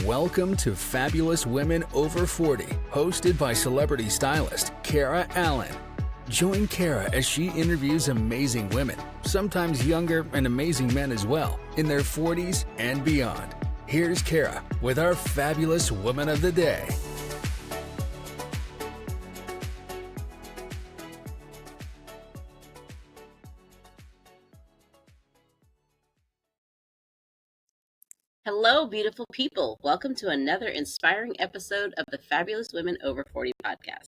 Welcome to Fabulous Women Over 40, hosted by celebrity stylist Kara Allan. Join Kara as she interviews amazing women, sometimes younger and amazing men as well, in their 40s and beyond. Here's Kara with our Fabulous Woman of the Day. Hello, beautiful people. Welcome to another inspiring episode of the Fabulous Women Over 40 podcast.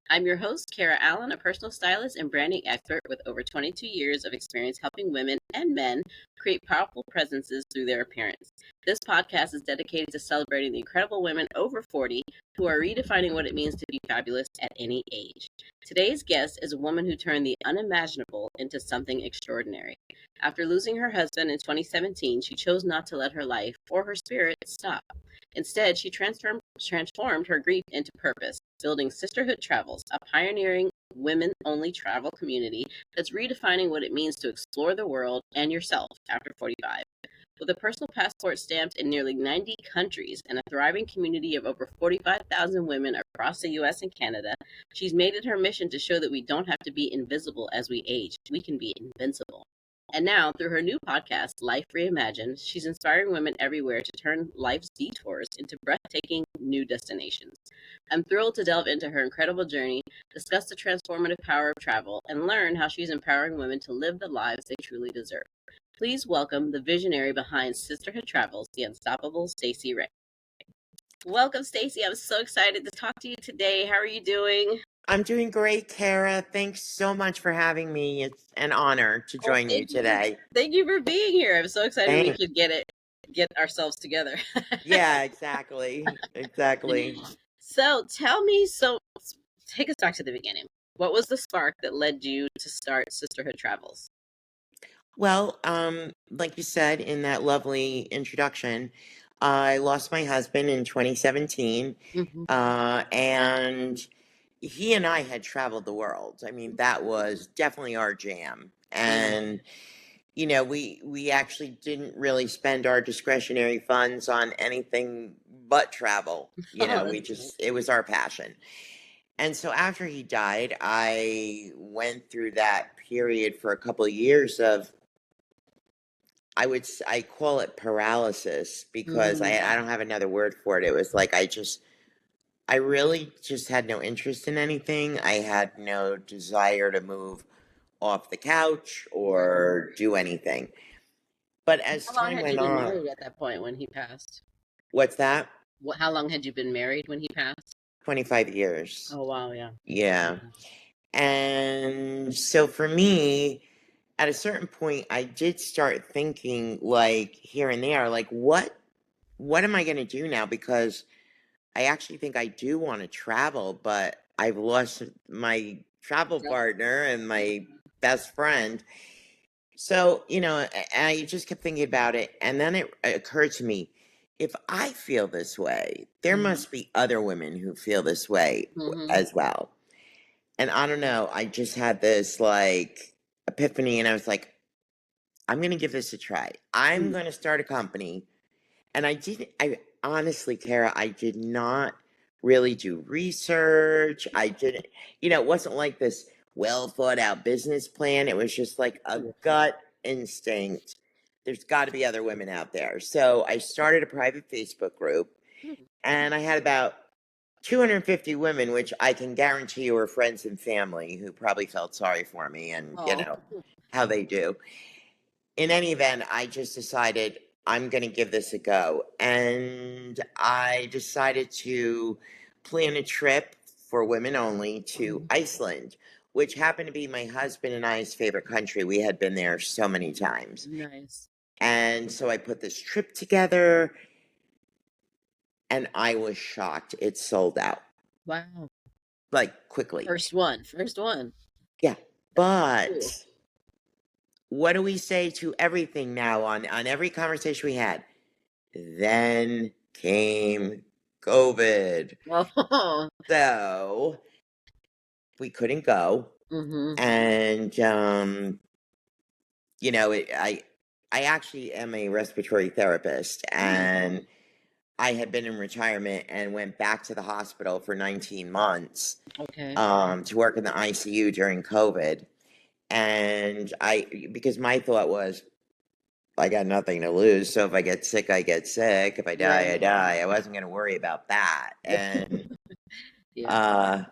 I'm your host, Kara Allan, a personal stylist and branding expert with over 22 years of experience helping women and men create powerful presences through their appearance. This podcast is dedicated to celebrating the incredible women over 40 who are redefining what it means to be fabulous at any age. Today's guest is a woman who turned the unimaginable into something extraordinary. After losing her husband in 2017, she chose not to let her life or her spirit stop. Instead, she transformed her grief into purpose, building Sisterhood Travels, a pioneering women-only travel community that's redefining what it means to explore the world and yourself after 45. With a personal passport stamped in nearly 90 countries and a thriving community of over 45,000 women across the U.S. and Canada, she's made it her mission to show that we don't have to be invisible as we age. We can be invincible. And now, through her new podcast, Life Reimagined, she's inspiring women everywhere to turn life's detours into breathtaking new destinations. I'm thrilled to delve into her incredible journey, discuss the transformative power of travel, and learn how she's empowering women to live the lives they truly deserve. Please welcome the visionary behind Sisterhood Travels, the unstoppable Stacey Ray. Welcome, Stacey. I'm so excited to talk to you today. How are you doing? I'm doing great, Kara. Thanks so much for having me. It's an honor to join you today. Thank you for being here. I'm so excited Thanks. we could get ourselves together. Yeah, exactly. So take us back to the beginning. What was the spark that led you to start Sisterhood Travels? Well, like you said in that lovely introduction, I lost my husband in 2017, and he and I had traveled the world. I mean, that was definitely our jam. And you know, we actually didn't really spend our discretionary funds on anything but travel. You know, it was our passion. And so after he died, I went through that period for a couple of years of, I call it paralysis because I don't have another word for it. It was like I really just had no interest in anything. I had no desire to move off the couch or do anything. But as time went on, how long had you been married at that point when he passed? What's that? How long had you been married when he passed? 25 years. Oh, wow, yeah. Yeah. And so for me, at a certain point, I did start thinking, like, here and there, like, what am I going to do now? Because I actually think I do want to travel, but I've lost my travel partner and my best friend. So, you know, I just kept thinking about it. And then it occurred to me, if I feel this way, there must be other women who feel this way as well. And I don't know, I just had this like epiphany and I was like, I'm going to give this a try. I'm going to start a company. And I honestly, Kara, I did not really do research. I didn't, you know, it wasn't like this well thought out business plan. It was just like a gut instinct. There's got to be other women out there. So I started a private Facebook group and I had about 250 women, which I can guarantee you were friends and family who probably felt sorry for me and, you know, how they do. In any event, I just decided I'm going to give this a go. And I decided to plan a trip for women only to Iceland, which happened to be my husband and I's favorite country. We had been there so many times. Nice. And so I put this trip together and I was shocked. It sold out. Wow. Like quickly. First one. Yeah. But what do we say to everything now on every conversation we had? Then came COVID. So we couldn't go. And, you know, I actually am a respiratory therapist and I had been in retirement and went back to the hospital for 19 months Okay. to work in the ICU during COVID. And because my thought was, I got nothing to lose. So if I get sick, I get sick. If I die, I Right. die. I wasn't going to worry about that. And Yeah.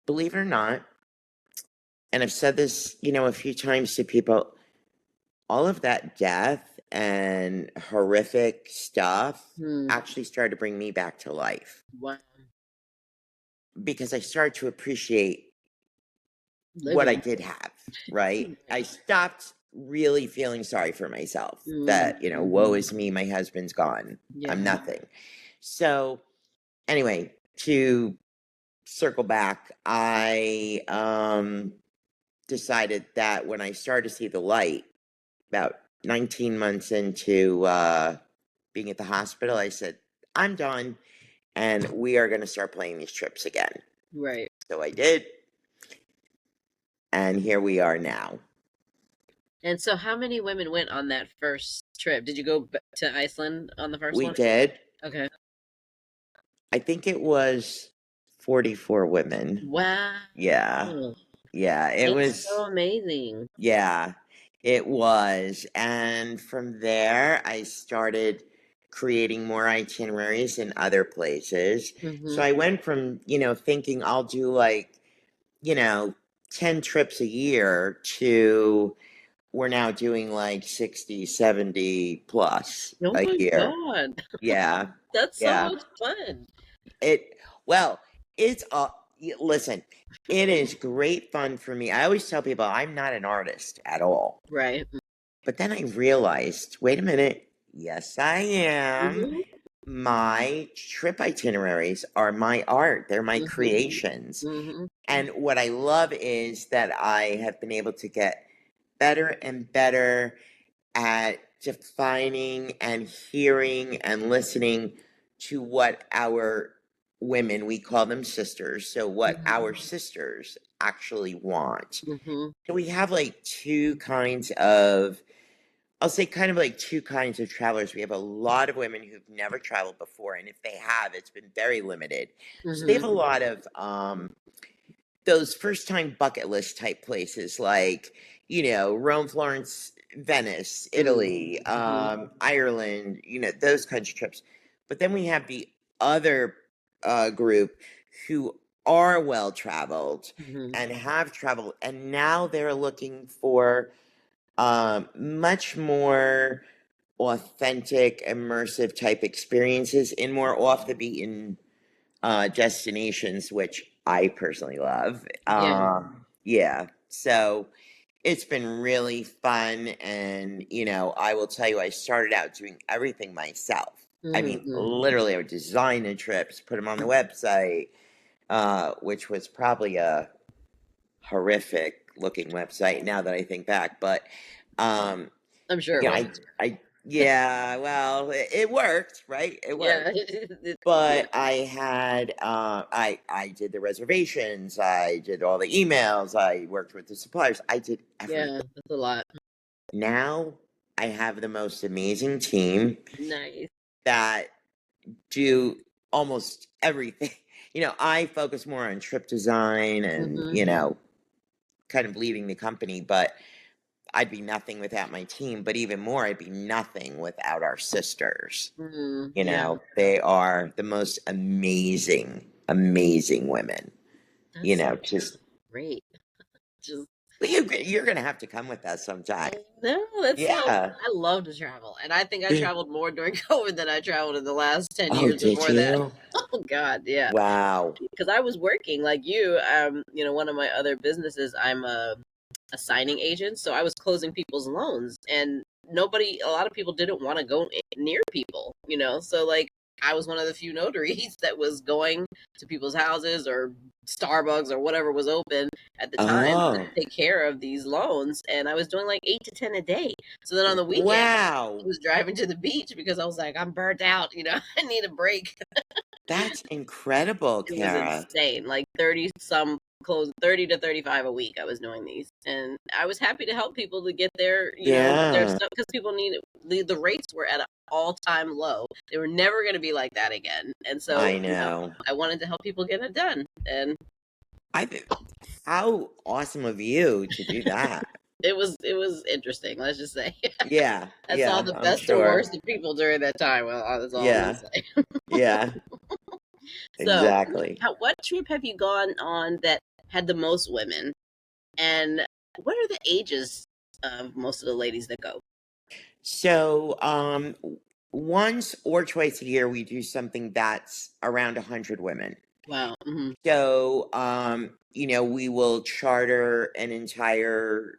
believe it or not, and I've said this, a few times to people, all of that death and horrific stuff actually started to bring me back to life. Wow. Because I started to appreciate what I Living. did have, right? I stopped really feeling sorry for myself that, woe is me, my husband's gone. Yeah. I'm nothing. So, anyway, to circle back, I decided that when I started to see the light, about 19 months into being at the hospital, I said, I'm done, and we are going to start planning these trips again. Right. So I did, and here we are now. And so how many women went on that first trip? Did you go to Iceland on the first one? We did. Okay. I think it was 44 women. Wow. Yeah. Yeah, it was so amazing. Yeah, it was. And from there, I started creating more itineraries in other places. So I went from, thinking I'll do like, 10 trips a year to we're now doing like 60, 70 plus Oh a my year. God. Yeah. That's so Yeah. much fun. Listen, it is great fun for me. I always tell people I'm not an artist at all. Right. But then I realized, wait a minute. Yes, I am. My trip itineraries are my art. They're my creations. And what I love is that I have been able to get better and better at defining and hearing and listening to what our women, we call them sisters, so what our sisters actually want. So we have like I'll say kind of like two kinds of travelers. We have a lot of women who've never traveled before, and if they have, it's been very limited. So they have a lot of those first time bucket list type places like, Rome, Florence, Venice, Italy, Ireland, those kinds of trips. But then we have the other group who are well traveled and have traveled, and now they're looking for much more authentic, immersive type experiences in more off the beaten destinations, which I personally love. Yeah. So it's been really fun. And, I will tell you, I started out doing everything myself. I mean, literally, I would design the trips, put them on the website, which was probably a horrific looking website now that I think back. But, I'm sure. Well, it worked, right? It worked. But I had I did the reservations, I did all the emails, I worked with the suppliers, I did everything. Yeah, that's a lot. Now I have the most amazing team Nice. that do almost everything. I focus more on trip design and, kind of leading the company, but I'd be nothing without my team, but even more, I'd be nothing without our sisters. They are the most amazing, amazing women. That's Just great. Just you're gonna have to come with us sometime. no, that's Yeah. I love to travel, and I think I traveled more during COVID than I traveled in the last 10 Oh, years did before that. you? Oh God, yeah. Wow. Because I was working like you. One of my other businesses, I'm a signing agent, so I was closing people's loans, and a lot of people didn't want to go near people, so like I was one of the few notaries that was going to people's houses or Starbucks or whatever was open at the time to take care of these loans, and I was doing like 8 to 10 a day. So then on the weekend, wow, I was driving to the beach because I was like, I'm burnt out, I need a break. That's incredible, It was Kara. insane, like 30 some close 30 to 35 a week. I was doing these, and I was happy to help people to get their, their Yeah. stuff, because people needed the rates were at an all-time low. They were never going to be like that again, and so I know. I wanted to help people get it done, and how awesome of you to do that. it was interesting. Let's just say Yeah, I saw yeah, the I'm best and sure. worst of people during that time. Well, that's all I'm going Yeah, to say. yeah, So, exactly. what trip have you gone on that had the most women, and what are the ages of most of the ladies that go? So, once or twice a year, we do something that's around 100 women. Wow. Mm-hmm. So, we will charter an entire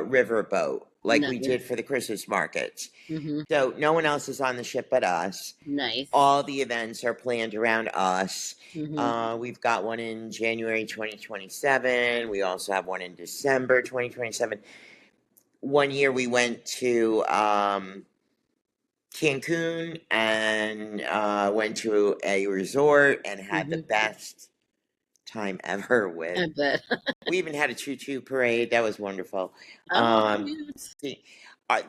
river boat like we Nice. did for the Christmas markets. Mm-hmm. So, no one else is on the ship but us. Nice. All the events are planned around us. Mm-hmm. We've got one in January 2027. We also have one in December 2027. One year we went to Cancun and went to a resort and had the Mm-hmm. best time ever with. I bet. We even had a choo-choo parade. That was wonderful. Oh, cute. The,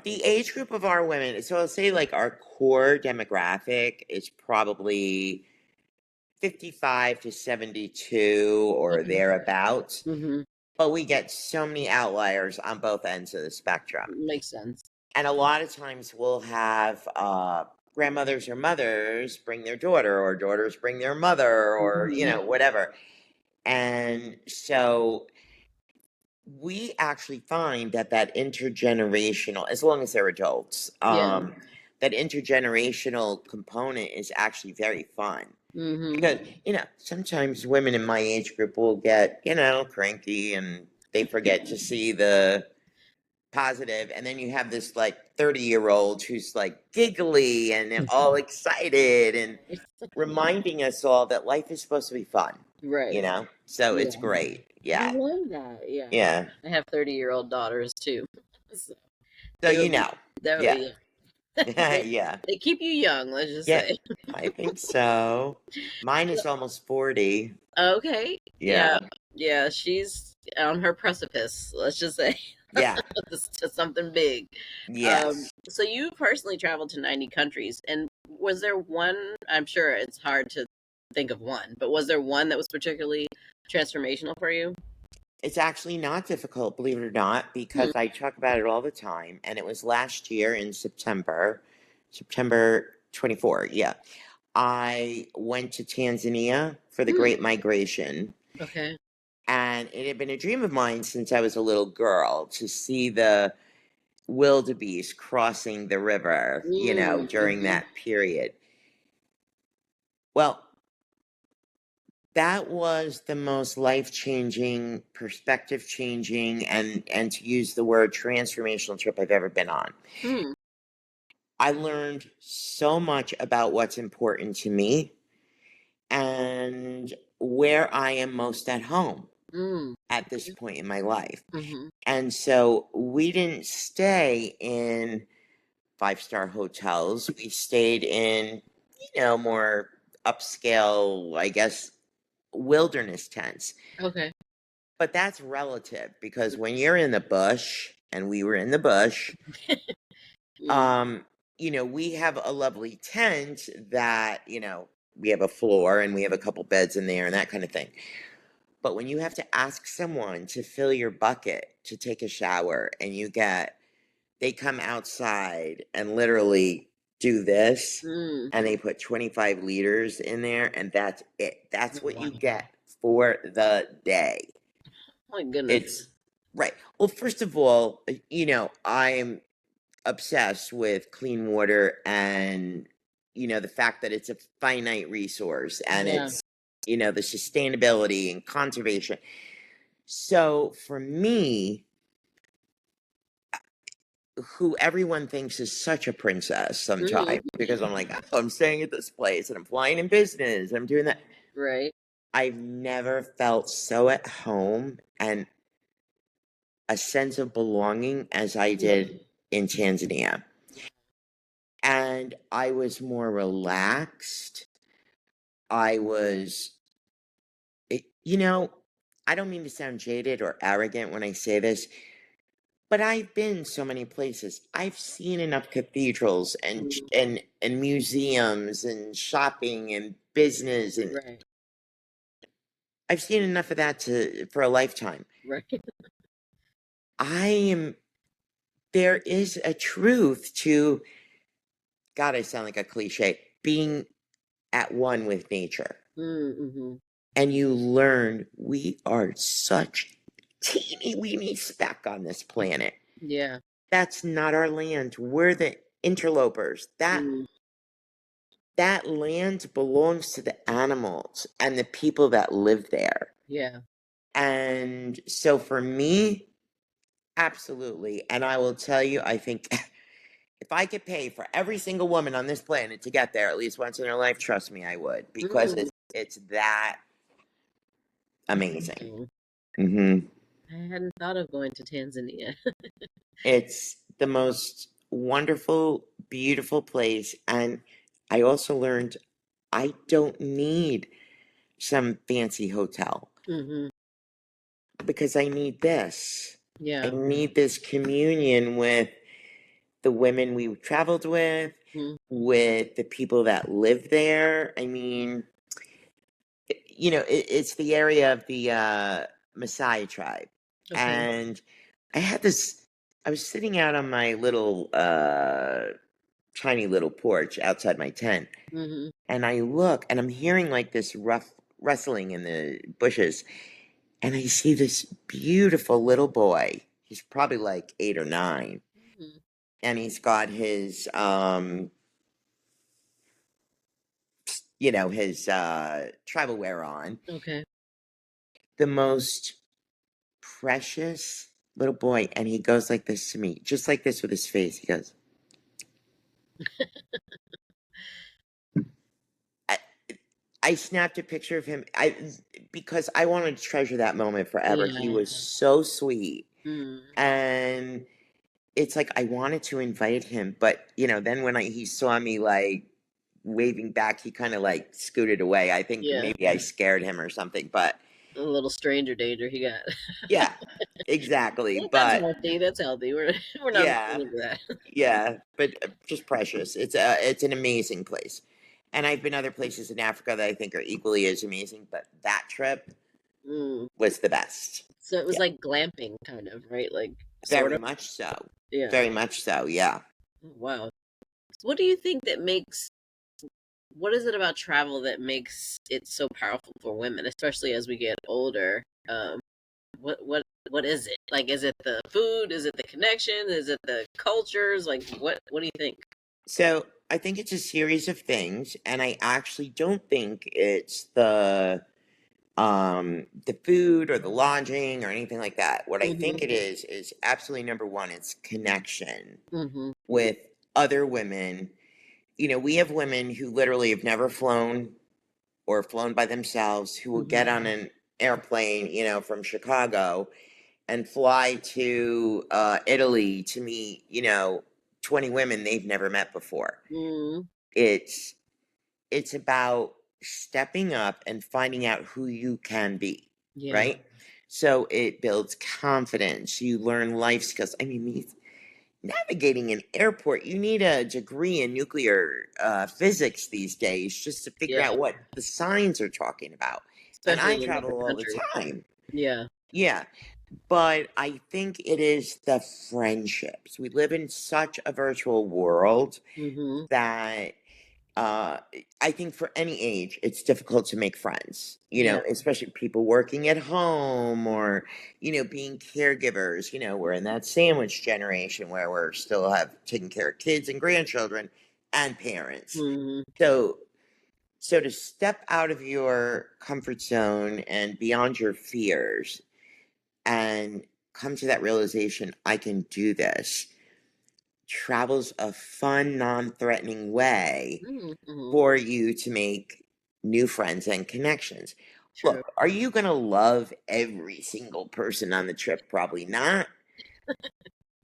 the age group of our women, so I'll say like our core demographic is probably 55 to 72 or Okay. thereabouts. Mm-hmm. But we get so many outliers on both ends of the spectrum. Makes sense. And a lot of times we'll have grandmothers or mothers bring their daughter, or daughters bring their mother, or, Mm-hmm. whatever. And so we actually find that intergenerational, as long as they're adults, Yeah. that intergenerational component is actually very fun. Mm-hmm. Because, sometimes women in my age group will get, cranky and they forget to see the positive, and then you have this like 30-year-old who's like giggly and all excited and reminding us all that life is supposed to be fun, Right. so it's Yeah. great. I Yeah, love that. Yeah. yeah. I have 30-year-old daughters too. So So it'll be that. yeah. Yeah. they, Yeah, they keep you young. Let's just yeah, say. I think so. Mine is almost 40. Okay. Yeah. Yeah, Yeah. She's on her precipice. Let's just say yeah, to something big. yes. So you personally traveled to 90 countries, and was there one? I'm sure it's hard to think of one, but was there one that was particularly transformational for you? It's actually not difficult, believe it or not, Hmm. because I talk about it all the time. And it was last year in September 24. Yeah. I went to Tanzania for the Hmm. Great Migration. Okay. And it had been a dream of mine since I was a little girl to see the wildebeest crossing the river, during Mm-hmm. that period. Well, that was the most life-changing, perspective-changing, and to use the word transformational trip I've ever been on. Hmm. I learned so much about what's important to me and where I am most at home Mm. at this point in my life. Mm-hmm. And so we didn't stay in five-star hotels. We stayed in, more upscale, I guess, wilderness tents. Okay. But that's relative because when you're in the bush, and we were in the bush, Mm. we have a lovely tent that, we have a floor and we have a couple beds in there and that kind of thing. But when you have to ask someone to fill your bucket to take a shower and they come outside and literally do this Mm. and they put 25 liters in there and that's it. That's what Wow. you get for the day. My goodness. It's right. Well, first of all, I'm obsessed with clean water and, the fact that it's a finite resource and Yeah. it's, the sustainability and conservation. So for me, who everyone thinks is such a princess sometimes, Mm-hmm. because I'm like, oh, I'm staying at this place and I'm flying in business, I'm doing that. Right. I've never felt so at home and a sense of belonging as I did in Tanzania. And I was more relaxed. I was, I don't mean to sound jaded or arrogant when I say this, but I've been so many places. I've seen enough cathedrals and Mm, and museums and shopping and business, and right, I've seen enough of that to for a lifetime. right. I am there is a truth to, God, I sound like a cliche, being at one with nature. Mm-hmm. And you learn we are such teeny weeny speck on this planet. Yeah. That's not our land. We're the interlopers. Mm, That land belongs to the animals and the people that live there. yeah. And so for me, absolutely. And I will tell you, I think if I could pay for every single woman on this planet to get there at least once in her life, trust me, I would, because Mm, it's that amazing. mm. Hmm. I hadn't thought of going to Tanzania. It's the most wonderful, beautiful place. And I also learned I don't need some fancy hotel Hmm. because I need this. I Yeah. need this communion with the women we traveled Mm, with the people that live there. I mean, it's the area of the Maasai tribe. okay. And I had this, I was sitting out on my little, tiny little porch outside my tent. Hmm. And I look and I'm hearing like this rough rustling in the bushes. And I see this beautiful little boy. He's probably like 8 or 9. Hmm. And he's got his, his tribal wear on. Okay. The most precious little boy. And he goes like this to me, just like this with his face. He goes, I, I snapped a picture of him. Because I wanted to treasure that moment forever. He Yeah. was so sweet. Mm, And it's like I wanted to invite him, but then when he saw me like waving back, he kind of like scooted away. I think yeah. maybe I scared him or something, but A little stranger danger he got. yeah, exactly. Well, that's But healthy. That's healthy. We're not yeah, looking into that. yeah, but just precious. It's an amazing place. And I've been other places in Africa that I think are equally as amazing, but that trip Mm. was the best. So it was Yeah, like glamping, kind of, right? Like sort very of. much so. Yeah. Very much so. Yeah. Wow. So what do you think that makes? What is it about travel that makes it so powerful for women, especially as we get older? What is it? Like, is it the food? Is it the connection? Is it the cultures? Like, what do you think? So I think it's a series of things, and I actually don't think it's the food or the lodging or anything like that. What I think Mm-hmm. it is absolutely number one, it's connection Mm-hmm. with other women. We have women who literally have never flown or flown by themselves who will Mm-hmm. get on an airplane, from Chicago and fly to Italy to meet, 20 women they've never met before. Mm-hmm. It's it's about stepping up and finding out who you can be, Yeah. right? So it builds confidence. You learn life skills. I mean, navigating an airport, you need a degree in nuclear physics these days just to figure Yeah. out what the signs are talking about. And Especially I in another travel all the country. time. Yeah. Yeah. But I think it is the friendships. We live in such a virtual world Mm-hmm. that uh, I think for any age, it's difficult to make friends, Yeah. especially people working at home or, being caregivers. We're in that sandwich generation where we're still have taking care of kids and grandchildren and parents. Mm-hmm. So, so to step out of your comfort zone and beyond your fears and come to that realization, I can do this. Travel's a fun, non-threatening way Mm-hmm. for you to make new friends and connections. True. Look, are you going to love every single person on the trip? Probably not.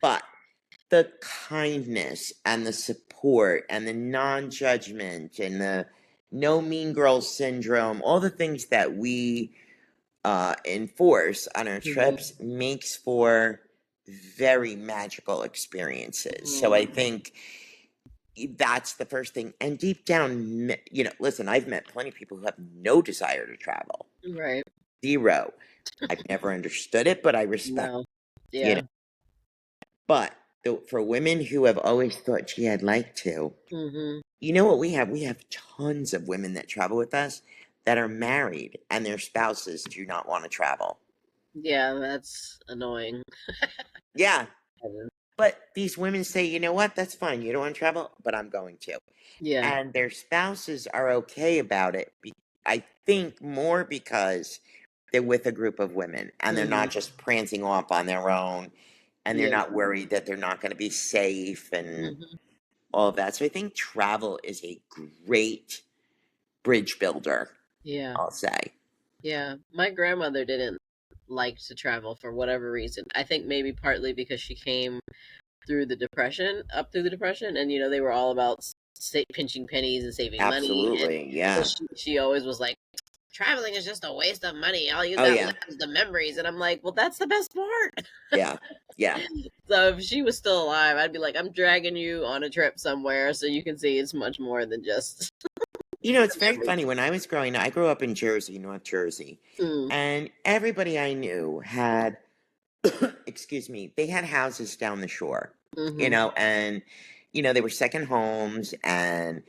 But the kindness and the support and the non judgment and the no mean girl syndrome, all the things that we enforce on our Mhm. trips makes for very magical experiences. So I think that's the first thing. And deep down, listen, I've met plenty of people who have no desire to travel. Right. Zero. I've never understood it, but I respect, No. you know. Yeah. But for women who have always thought, gee, I'd like to, Mhm. you know what we have? We have tons of women that travel with us that are married and their spouses do not want to travel. Yeah, that's annoying. Yeah. But these women say, you know what? That's fine. You don't want to travel, but I'm going to. Yeah. And their spouses are okay about it. I think more because they're with a group of women and they're Mhm. not just prancing off on their own and they're Yeah. not worried that they're not going to be safe and Mhm. all of that. So I think travel is a great bridge builder, Yeah. I'll say. Yeah. My grandmother didn't like to travel for whatever reason. I think maybe partly because she came up through the depression, and they were all about pinching pennies and saving money, and Absolutely. so Yeah. she always was like, traveling is just a waste of money. All you Oh, got yeah. left is the memories. And I'm like, well, that's the best part. Yeah. Yeah. So if she was still alive, I'd be like, I'm dragging you on a trip somewhere so you can see it's much more than just It's very memories. funny. When I was growing up, I grew up in Jersey, North Jersey, Mm, and everybody I knew had, excuse me, they had houses down the shore, mm-hmm, and, they were second homes, and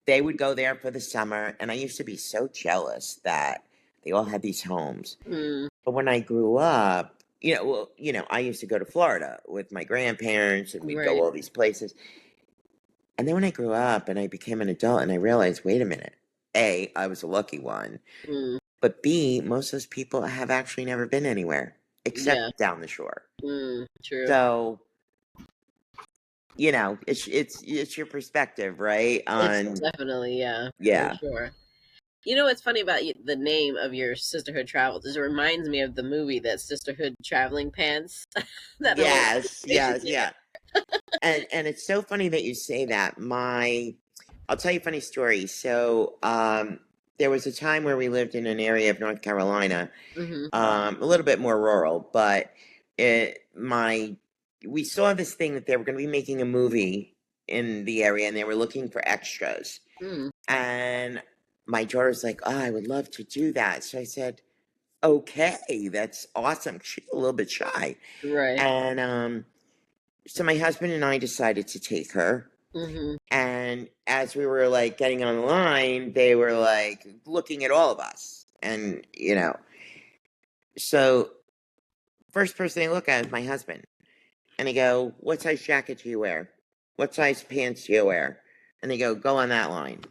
they would go there for the summer. And I used to be so jealous that they all had these homes. mm, But when I grew up, I used to go to Florida with my grandparents, and we'd go right. all these places. And then when I grew up and I became an adult and I realized, wait a minute, A, I was a lucky one, Mm, but B, most of those people have actually never been anywhere yeah. except down the shore. True. So, it's your perspective, right? It's On definitely, yeah, for yeah. sure. You know what's funny about the name of your Sisterhood Travels is it reminds me of the movie that Sisterhood Traveling Pants. That whole Yes, yes, yeah. And it's so funny that you say that. I'll tell you a funny story. So, there was a time where we lived in an area of North Carolina, Mm-hmm. a little bit more rural, but we saw this thing that they were going to be making a movie in the area and they were looking for extras. Mm, And my daughter's like, oh, I would love to do that. So I said, okay, that's awesome. She's a little bit shy. right. And so my husband and I decided to take her. Mm-hmm. And as we were like getting on the line, they were like looking at all of us. And, so first person they look at is my husband. And they go, what size jacket do you wear? What size pants do you wear? And they go on that line.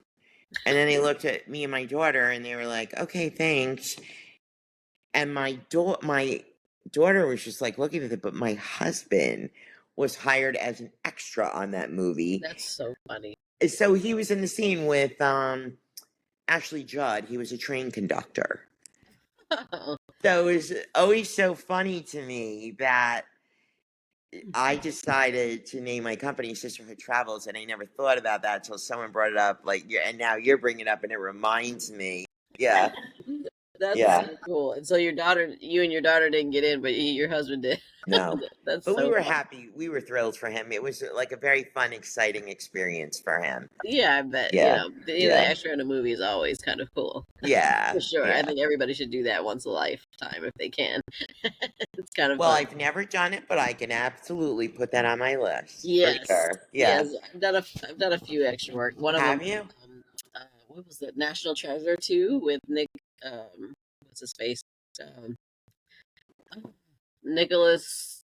And then they looked at me and my daughter and they were like, okay, thanks. And my daughter was just like looking at it, but my husband was hired as an extra on that movie. That's so funny. So he was in the scene with Ashley Judd. He was a train conductor. So it was always so funny to me that I decided to name my company Sisterhood Travels, and I never thought about that until someone brought it up. And now you're bringing it up, and it reminds me. Yeah, That's yeah. so cool. And so you and your daughter didn't get in, but your husband did. No, That's but we so were fun. happy. We were thrilled for him. It was like a very fun, exciting experience for him. Yeah, I bet. Yeah, Being an yeah, extra in a movie is always kind of cool. yeah, For sure. I yeah. think everybody should do that once a lifetime if they can. It's kind of Well, fun. I've never done it, but I can absolutely put that on my list for Yes. sure. Yeah. Yes. I've done a few extra work. One of them, Have you? what was it? National Treasure 2 with Nick, what's his face? Um, Nicholas,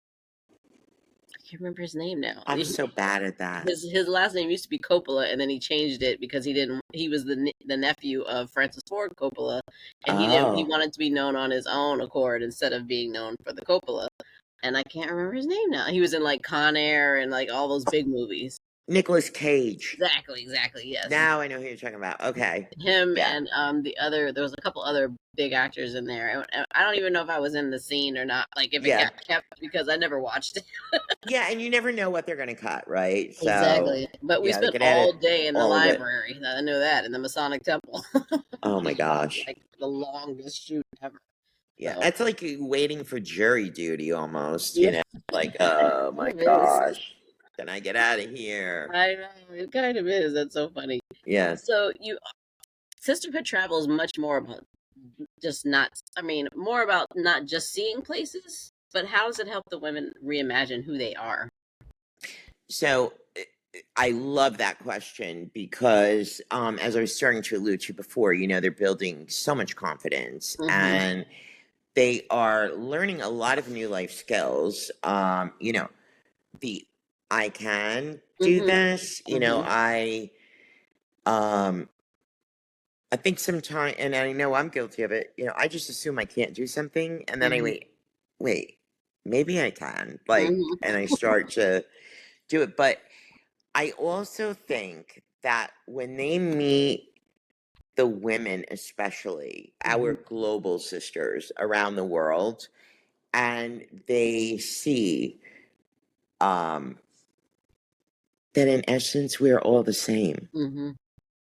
I can't remember his name now. I'm so bad at that. His last name used to be Coppola, and then he changed it because he was the nephew of Francis Ford Coppola, and he Oh, wanted to be known on his own accord instead of being known for the Coppola. And I can't remember his name now. He was in like Con Air and like all those big movies. Nicolas Cage. Exactly, yes. Now I know who you're talking about. Okay. Him Yeah. and there was a couple other big actors in there. And I don't even know if I was in the scene or not, like if it Yeah. got kept because I never watched it. Yeah, and you never know what they're going to cut, right? So, Exactly. But we yeah, they spent could all edit day in the all of it. library. I know that in the Masonic Temple. Oh my Which was gosh. like the longest shoot ever. Yeah, So that's like waiting for jury duty almost, yeah, like, oh kind my of is. gosh, can I get out of here? I know it kind of is. That's so funny. Yeah. So you Sisterhood Travels much more about just not. I mean, more about not just seeing places, but how does it help the women reimagine who they are? So I love that question because, as I was starting to allude to before, they're building so much confidence Mm-hmm. and they are learning a lot of new life skills. The I can do Mm-hmm. this. Mm-hmm. Um, I think sometimes, and I know I'm guilty of it. I just assume I can't do something, and then I Mm-hmm. wait, maybe I can. Mm-hmm. And I start to do it. But I also think that when they meet the women, especially our global sisters around the world, and they see um, that in essence we're all the same. Mm-hmm.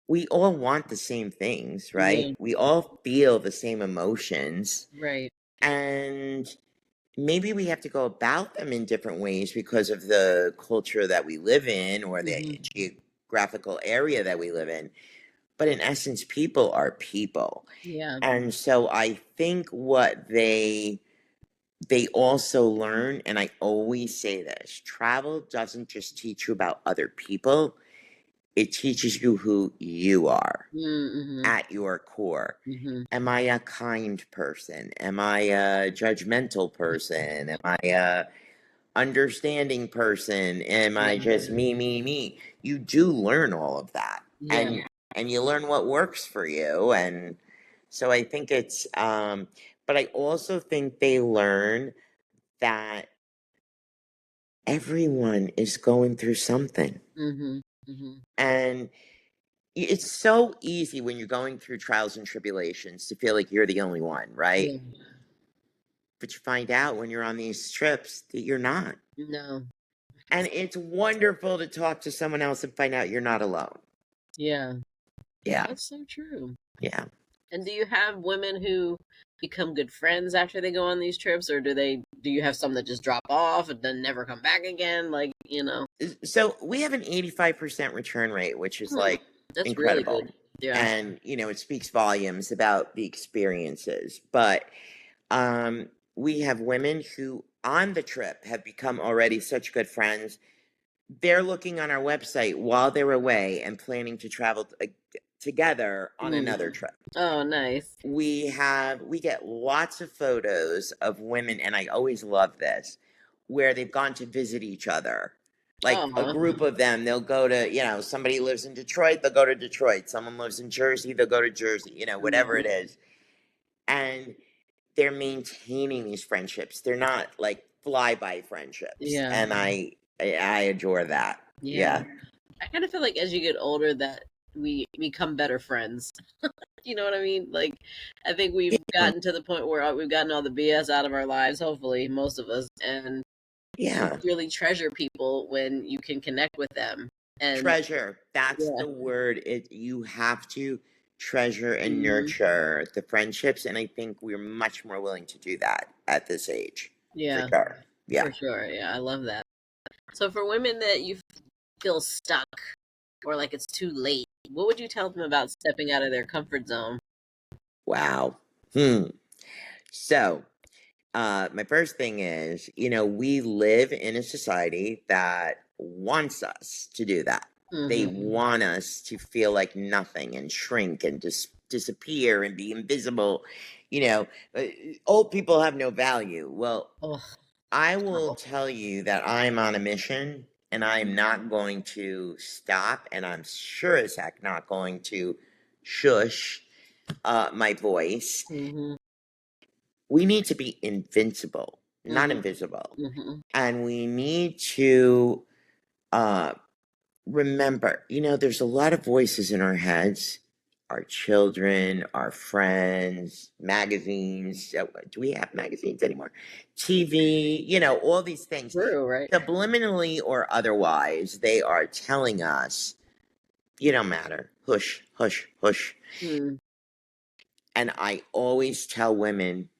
We all want the same things, right? Yeah. We all feel the same emotions, Right. and maybe we have to go about them in different ways because of the culture that we live in or the Mm-hmm. geographical area that we live in. But in essence, people are people. Yeah. And so I think what they also learn, and I always say this, travel doesn't just teach you about other people, it teaches you who you are Mm-hmm. at your core. Mm-hmm. Am I a kind person? Am I a judgmental person? Am I a understanding person? Am I Yeah. just me? You do learn all of that. Yeah. And you learn what works for you. And so I think it's but I also think they learn that everyone is going through something. Mm-hmm. Mm-hmm. And it's so easy when you're going through trials and tribulations to feel like you're the only one, right? Yeah. But you find out when you're on these trips that you're not. No. And it's wonderful to talk to someone else and find out you're not alone. Yeah. Yeah. That's so true. Yeah. And do you have women who become good friends after they go on these trips, or do you have some that just drop off and then never come back again? Like, So we have an 85% return rate, which is hmm, like that's really incredible. good. Yeah. And, it speaks volumes about the experiences. But we have women who on the trip have become already such good friends. They're looking on our website while they're away and planning to travel together on Mm. another trip. Oh, nice. We get lots of photos of women, and I always love this, where they've gone to visit each other. Like a Oh, group of them, they'll go to, somebody lives in Detroit, they'll go to Detroit. Someone lives in Jersey, they'll go to Jersey, whatever yeah. it is. And they're maintaining these friendships. They're not like fly-by friendships. Yeah. And I adore that. Yeah. Yeah. I kind of feel like as you get older that we become better friends. You know what I mean? Like, I think we've Yeah. gotten to the point where we've gotten all the BS out of our lives, hopefully, most of us, and you Yeah. really treasure people when you can connect with them. And Treasure. That's yeah. the word. You have to treasure and Mhm. nurture the friendships. And I think we're much more willing to do that at this age. For Yeah, sure. Yeah. for sure. Yeah, I love that. So for women that you feel stuck or like it's too late, what would you tell them about stepping out of their comfort zone? Wow. So my first thing is, we live in a society that wants us to do that. They Mm-hmm. want us to feel like nothing and shrink and disappear and be invisible. You know, uh, Old people have no value. Well, Oh, I will tell you that I'm on a mission and I'm not going to stop, and I'm sure as heck not going to shush my voice. mm-hmm. We need to be invincible, not Mm-hmm. invisible. Mm-hmm. And we need to uh, remember, there's a lot of voices in our heads, our children, our friends, magazines. Do we have magazines anymore? TV, all these things. True, right? Subliminally or otherwise, they are telling us, you don't matter. Hush, hush, hush. Mm. And I always tell women,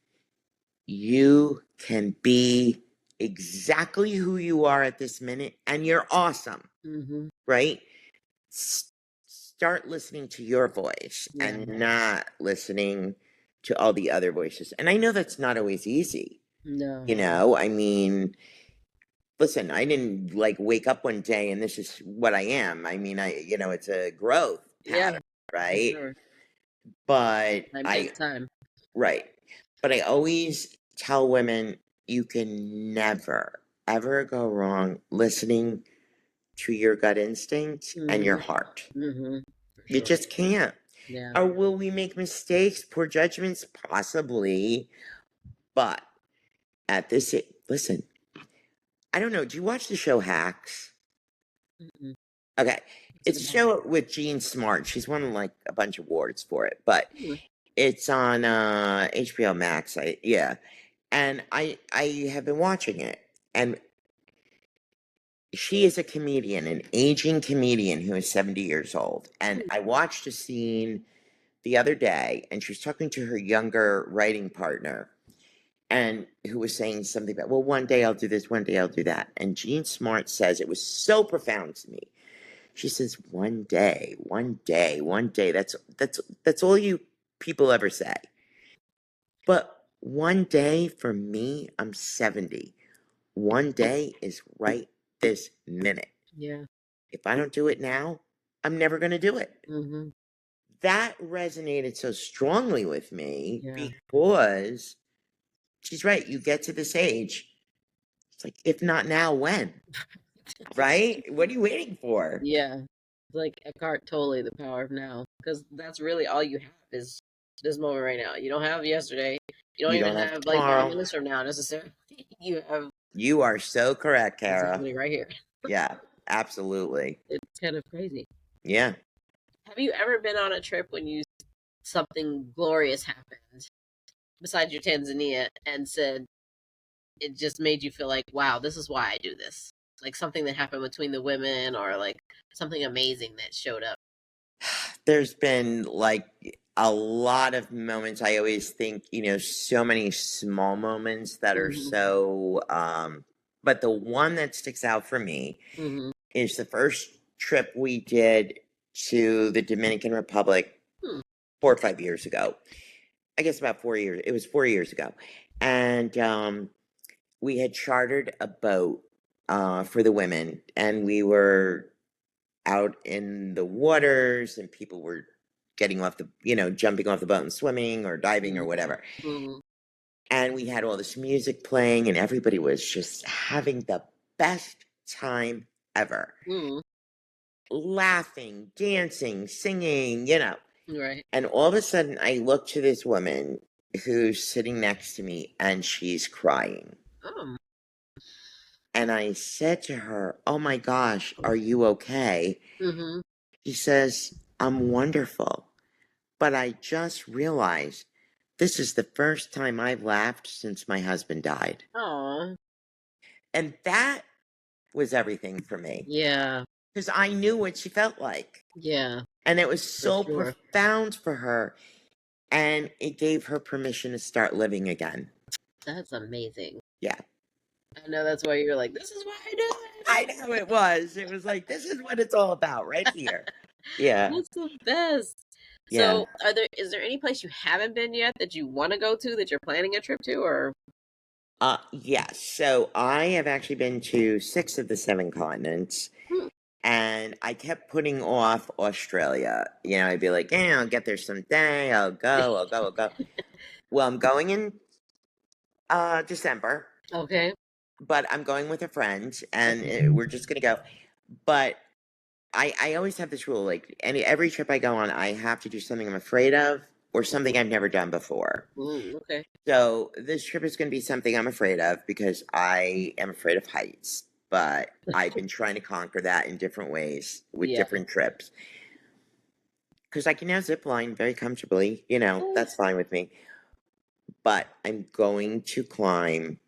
you can be exactly who you are at this minute, and you're awesome, right? Start listening to your voice and not listening to all the other voices. And I know that's not always easy. No. You know, I mean, listen, I didn't like wake up one day and this is what I am. I mean, it's a growth pattern, right? Sure. But Time takes time. Right. But I always tell women you can never, ever go wrong listening to your gut instinct and your heart. You just can't. Yeah. Or will we make mistakes, poor judgments? Possibly. But at this, listen, I don't know. Do you watch the show Hacks? Okay. It's a show with Jean Smart. She's won like a bunch of awards for it, but it's on HBO Max. And I have been watching it, and she is a comedian, an aging comedian who is 70 years old. And I watched a scene the other day, and she was talking to her younger writing partner, and who was saying something about, well, one day I'll do this, one day I'll do that. And Jean Smart says, it was so profound to me. She says, one day, one day, one day. That's all you people ever say. But one day for me, I'm 70. One day is right this minute. Yeah. If I don't do it now, I'm never going to do it. That resonated so strongly with me because she's right. You get to this age, it's like, if not now, when? Right? What are you waiting for? Yeah. Like Eckhart Tolle, the power of now. Because that's really all you have is this moment right now. You don't have yesterday. You don't even have like 5 minutes from now necessarily. You are so correct, It's Kara. happening right here. Yeah, absolutely. It's kind of crazy. Yeah. Have you ever been on a trip when something glorious happened besides your Tanzania and said it just made you feel like, wow, this is why I do this? Like something that happened between the women or like something amazing that showed up? There's been like a lot of moments. I always think, so many small moments that are so, but the one that sticks out for me is the first trip we did to the Dominican Republic 4 or 5 years ago. I guess about 4 years. It was 4 years ago. And we had chartered a boat for the women, and we were out in the waters, and people were getting off jumping off the boat and swimming or diving or whatever. And we had all this music playing, and everybody was just having the best time ever. Laughing, dancing, singing, Right. And all of a sudden, I look to this woman who's sitting next to me, and she's crying. And I said to her, oh my gosh, are you okay? She says, I'm wonderful. But I just realized this is the first time I've laughed since my husband died. Aww. And that was everything for me. Yeah. Because I knew what she felt like. Yeah. And it was so profound for her. And it gave her permission to start living again. That's amazing. Yeah. I know that's why you're like, this is why I do it. I know it was. It was like, this is what it's all about right here. Yeah. That's the best. So is there any place you haven't been yet that you want to go to that you're planning a trip to, or? Yes. So I have actually been to 6 of the 7 continents. And I kept putting off Australia. I'd be like, I'll get there someday. I'll go. Well, I'm going in December. Okay. But I'm going with a friend, and we're just going to go. But I always have this rule, like every trip I go on, I have to do something I'm afraid of or something I've never done before. Okay. So this trip is going to be something I'm afraid of because I am afraid of heights. But I've been trying to conquer that in different ways with different trips. Because I can now zip line very comfortably. That's fine with me. But I'm going to climb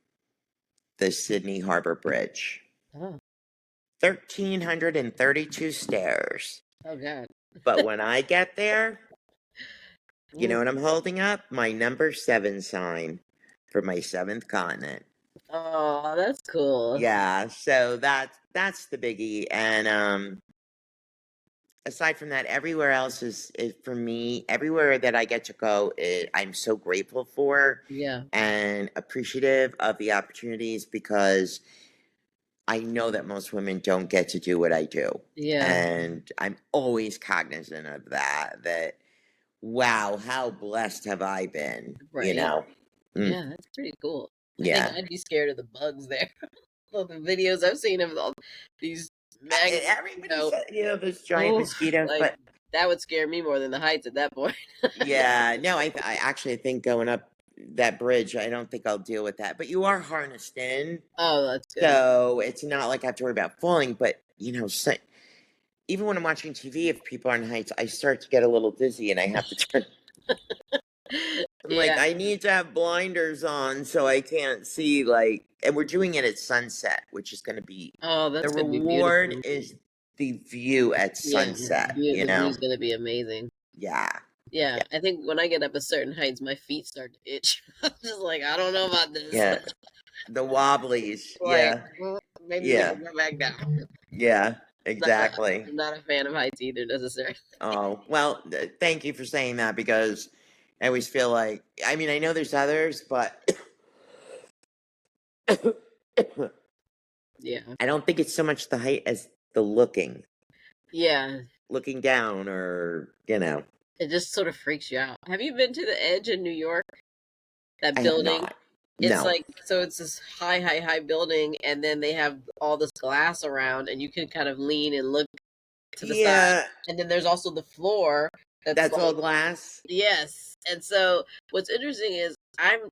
the Sydney Harbor Bridge. 1,332 stairs. Oh, God. But when I get there, you know what I'm holding up? My number 7 sign. for my 7th continent. Oh, that's cool. Yeah, so that's the biggie. And aside from that, everywhere else is for me. Everywhere that I get to go, I'm so grateful for Yeah. and appreciative of the opportunities because I know that most women don't get to do what I do. Yeah. And I'm always cognizant of that, wow, how blessed have I been, Right. Mm, Yeah, that's pretty cool. I think yeah. I'd be scared of the bugs there. All the videos I've seen of all these Everybody said, those giant mosquitoes, like but that would scare me more than the heights at that point. yeah, no, I actually think going up that bridge, I don't think I'll deal with that. But you are harnessed in, Oh, that's good. so it's not like I have to worry about falling. But even when I'm watching TV, if people are on heights, I start to get a little dizzy, and I have to turn. I'm like, Yeah. I need to have blinders on so I can't see. And we're doing it at sunset, which is going to be Oh, the that's gonna be reward beautiful. is the view at Yeah, sunset. the view's gonna be amazing. Yeah. Yeah, I think when I get up at certain heights, my feet start to itch. I'm just like, I don't know about this. Yeah. The wobblies. Like, Yeah. maybe we Yeah. can go back down. Yeah. Not a, Exactly. I'm not a fan of heights either, necessarily. Oh, well, thank you for saying that because I always feel like, I mean, I know there's others, but Yeah. I don't think it's so much the height as the looking Yeah. down or. It just sort of freaks you out. Have you been to the Edge in New York? That I have building? not. It's No. like, so it's this high building, and then they have all this glass around, and you can kind of lean and look to the side. And then there's also the floor that's all glass. Yes. And so what's interesting is I'm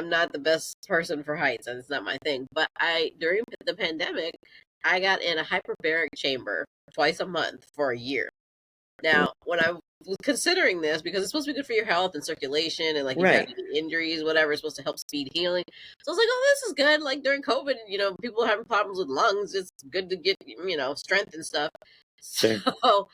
not the best person for heights, and it's not my thing, but during the pandemic, I got in a hyperbaric chamber twice a month for a year. Now, when I was considering this, because it's supposed to be good for your health and circulation, and like if you have any injuries, whatever, it's supposed to help speed healing. So I was like, oh, this is good. Like during COVID, people having problems with lungs, it's good to get, strength and stuff. Sure. So,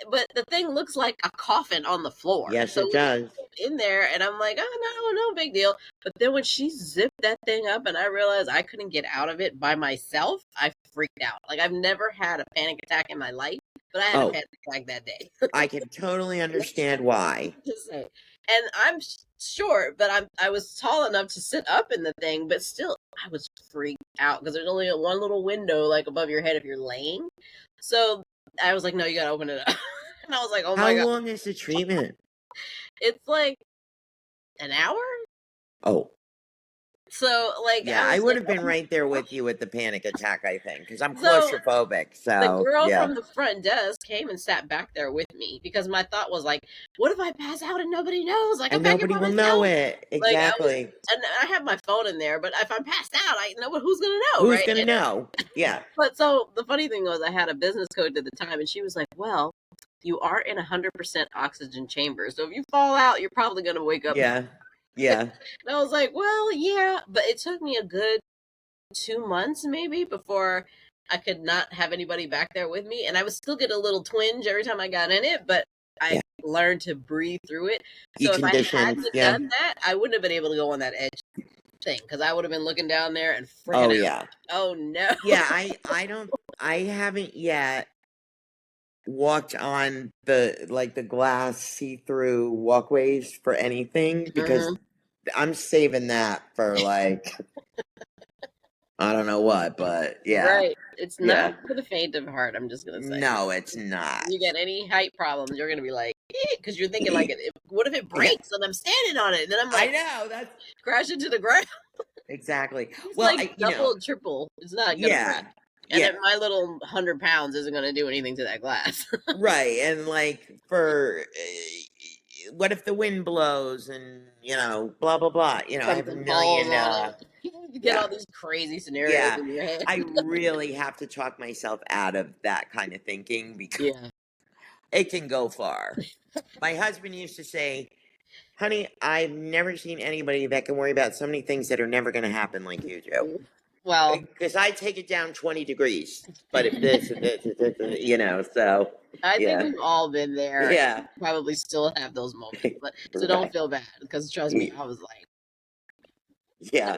but the thing looks like a coffin on the floor. Yes, So it does. in there, and I'm like, oh no, no big deal. But then when she zipped that thing up, and I realized I couldn't get out of it by myself, I freaked out. Like I've never had a panic attack in my life, but I had a panic attack that day. I can totally understand why. Just say, and I'm short, but I was tall enough to sit up in the thing, but still, I was freaked out because there's only one little window like above your head if you're laying. So I was like, no, you gotta open it up. And I was like, oh my God. How long is the treatment? It's like an hour. Oh. So like, yeah, I would have been right there with you with the panic attack, I think, because I'm So, claustrophobic. So the girl from the front desk came and sat back there with me because my thought was like, what if I pass out and nobody knows? Like, and nobody will know it. Exactly. And I have my phone in there, but if I'm passed out, I know who's gonna know, Who's right? gonna know? Yeah. But so the funny thing was, I had a business coach at the time, and she was like, "Well, you are in 100% oxygen chamber, so if you fall out, you're probably gonna wake up." Yeah. Yeah. And I was like, "Well, yeah," but it took me a good 2 months maybe before I could not have anybody back there with me, and I would still get a little twinge every time I got in it, but I learned to breathe through it. So if I hadn't done that, I wouldn't have been able to go on that edge thing because I would have been looking down there and freaking out. Yeah. Oh no. Yeah, I haven't yet walked on the glass see-through walkways for anything because I'm saving that for I don't know what, but yeah. Right. It's not for the faint of heart, I'm just going to say. No, it's not. You get any height problems, you're going to be like, because you're thinking like, what if it breaks and I'm standing on it? And then I'm like, I know, that's crash into the ground. Exactly. It's like double, triple. It's not going to break. And my little 100 pounds isn't going to do anything to that glass. Right. And what if the wind blows and, blah, blah, blah. I have a million. You get all these crazy scenarios in your head. I really have to talk myself out of that kind of thinking because it can go far. My husband used to say, honey, I've never seen anybody that can worry about so many things that are never going to happen like you do. Well, because I take it down 20 degrees, but if this and this, so. I think we've all been there. Yeah. Probably still have those moments. But, so don't feel bad because trust me, I was like. Yeah,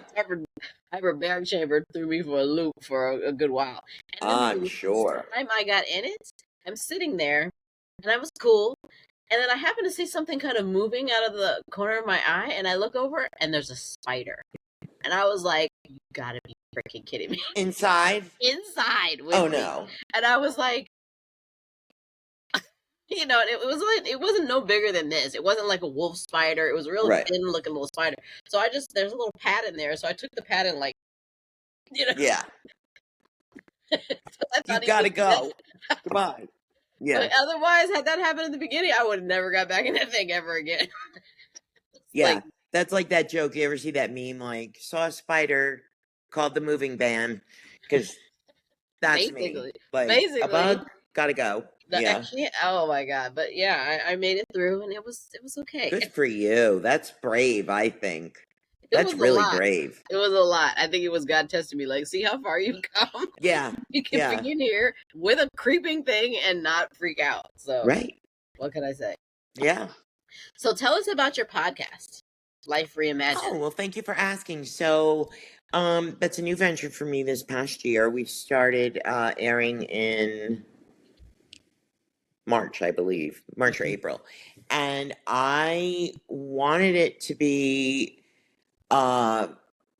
hyperbaric chamber threw me for a loop for a good while. And then I'm the last sure. time I got in it, I'm sitting there, and I was cool. And then I happen to see something kind of moving out of the corner of my eye, and I look over, and there's a spider. And I was like, "You gotta be freaking kidding me!" Inside? Inside with Oh me, no. and I was like, it wasn't no bigger than this. It wasn't like a wolf spider. It was a real Right. thin looking little spider. So there's a little pad in there. So I took the pad and like, you know, Yeah. so I You thought he gotta would be go. dead. Goodbye. But Yeah. otherwise, had that happened in the beginning, I would have never got back in that thing ever again. Yeah. Like That's like that joke. You ever see that meme? Like, saw a spider, called the moving van. Because that's me. basically, Like, a basically, bug, gotta go. I Yeah. can't. Oh my god! But yeah, I made it through, and it was okay. Good for you. That's brave, I think. It That's was a really lot. brave. It was a lot. I think it was God testing me. Like, see how far you've come. Yeah. You can Yeah. be in here with a creeping thing and not freak out. So, Right. what can I say? Yeah. So, tell us about your podcast, Life Oh, Reimagined. well, thank you for asking. So, that's a new venture for me this past year. We started airing in March, I believe, March or April. And I wanted it to be uh,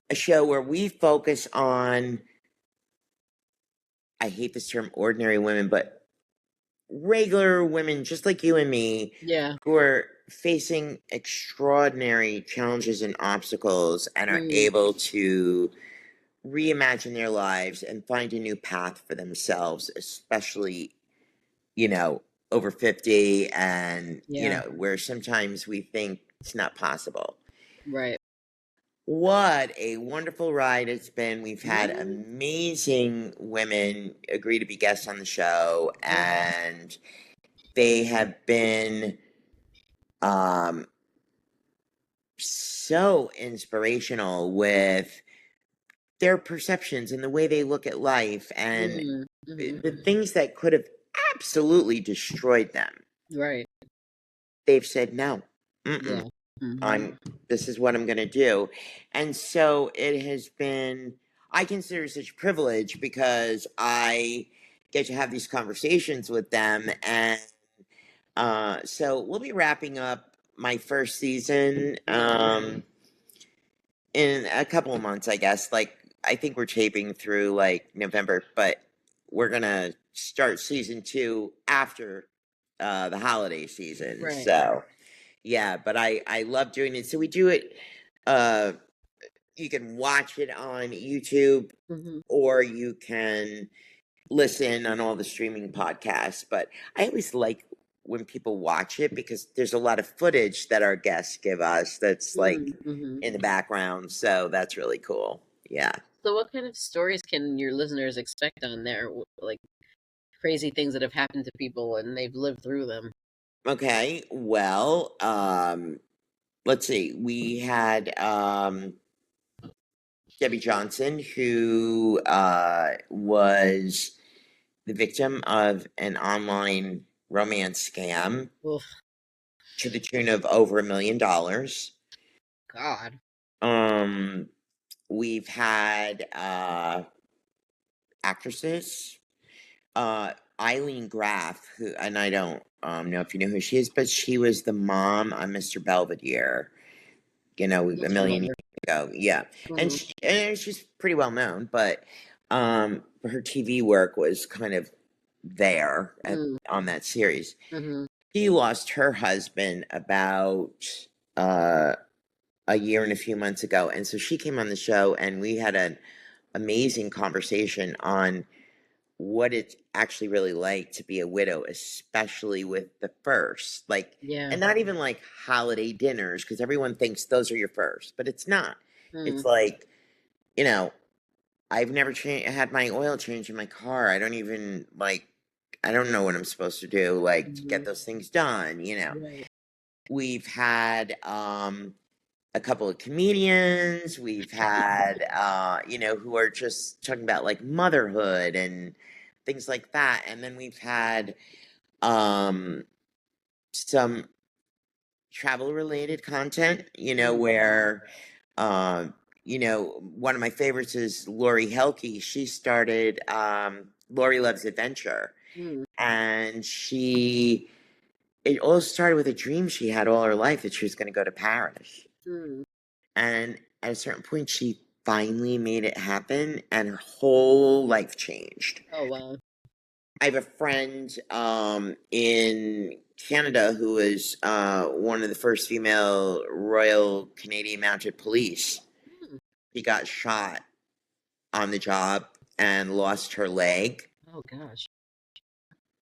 a show where we focus on, I hate this term, ordinary women, but regular women just like you and me Yeah. who are facing extraordinary challenges and obstacles and are Mm, able to reimagine their lives and find a new path for themselves, especially, you know, over 50 and, yeah. where sometimes we think it's not possible. Right. What a wonderful ride it's been. We've had Yeah. amazing women agree to be guests on the show, Yeah. and they have been um, so inspirational with their perceptions and the way they look at life and Mm, hmm. the things that could have absolutely destroyed them. Right. They've said no. Yeah. Mm-mm. Hmm. This is what I'm going to do. And so it has been, I consider it such a privilege because I get to have these conversations with them. And so we'll be wrapping up my first season in a couple of months, I guess. Like, I think we're taping through like November, but we're going to start season 2 after the holiday season. Right. So, yeah, but I love doing it. So we do it. Uh, you can watch it on YouTube, Hmm. or you can listen on all the streaming podcasts. But I always like when people watch it because there's a lot of footage that our guests give us that's like Mm-hmm. in the background. So that's really cool. Yeah. So, what kind of stories can your listeners expect on there? Like crazy things that have happened to people and they've lived through them. Okay. Well, let's see. We had Debbie Johnson, who was the victim of an online romance scam Oof, to the tune of over $1 million. God. Um, we've had actresses, Eileen Graff, who, and I don't know if you know who she is, but she was the mom on Mr. Belvedere, a Just million remember. years ago. Yeah. And, Mhm. and she's pretty well known, but her TV work was kind of there on that series. Mhm. She lost her husband about uh, a year and a few months ago, and so she came on the show, and we had an amazing conversation on what it's actually really like to be a widow, especially with the first, like, Yeah. and not even like holiday dinners, because everyone thinks those are your first, but it's not. Mm. It's like, you know, I've never had my oil changed in my car. I don't even like, I don't know what I'm supposed to do, like, to get Mhm. those things done. Right. We've had a couple of comedians. We've had who are just talking about like motherhood and things like that. And then we've had um some travel related content, Mhm. where one of my favorites is Lori Helke. She started Lori Loves Adventure. Mm. And it all started with a dream she had all her life that she was going to go to Paris. Mm. And at a certain point, she finally made it happen, and her whole life changed. Oh, wow. I have a friend in Canada who was one of the first female Royal Canadian Mounted Police. Mm. She got shot on the job and lost her leg. Oh, gosh.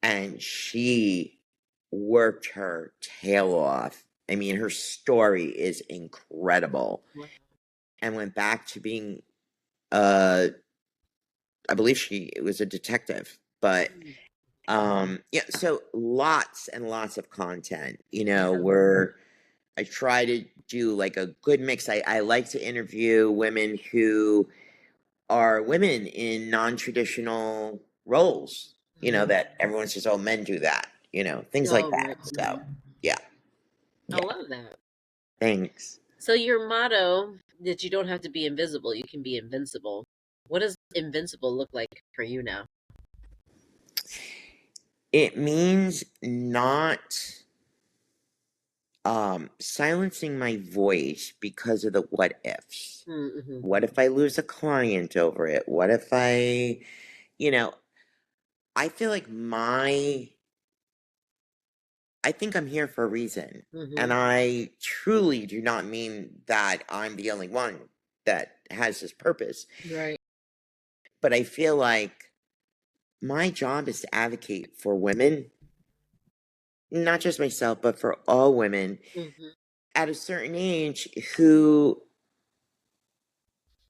And she worked her tail off. I mean, her story is incredible. Wow. And went back to being, I believe she was a detective. But, yeah, so lots and lots of content, where I try to do like a good mix. I like to interview women who are women in non-traditional roles, that everyone says, oh, men do that, things like Oh, that. right. So, yeah. I love that. Thanks. So your motto that you don't have to be invisible, you can be invincible. What does invincible look like for you now? It means not silencing my voice because of the what ifs. Mm-hmm. What if I lose a client over it? What if I feel like I think I'm here for a reason. Mm-hmm. And I truly do not mean that I'm the only one that has this purpose. Right. But I feel like my job is to advocate for women, not just myself, but for all women at a certain age who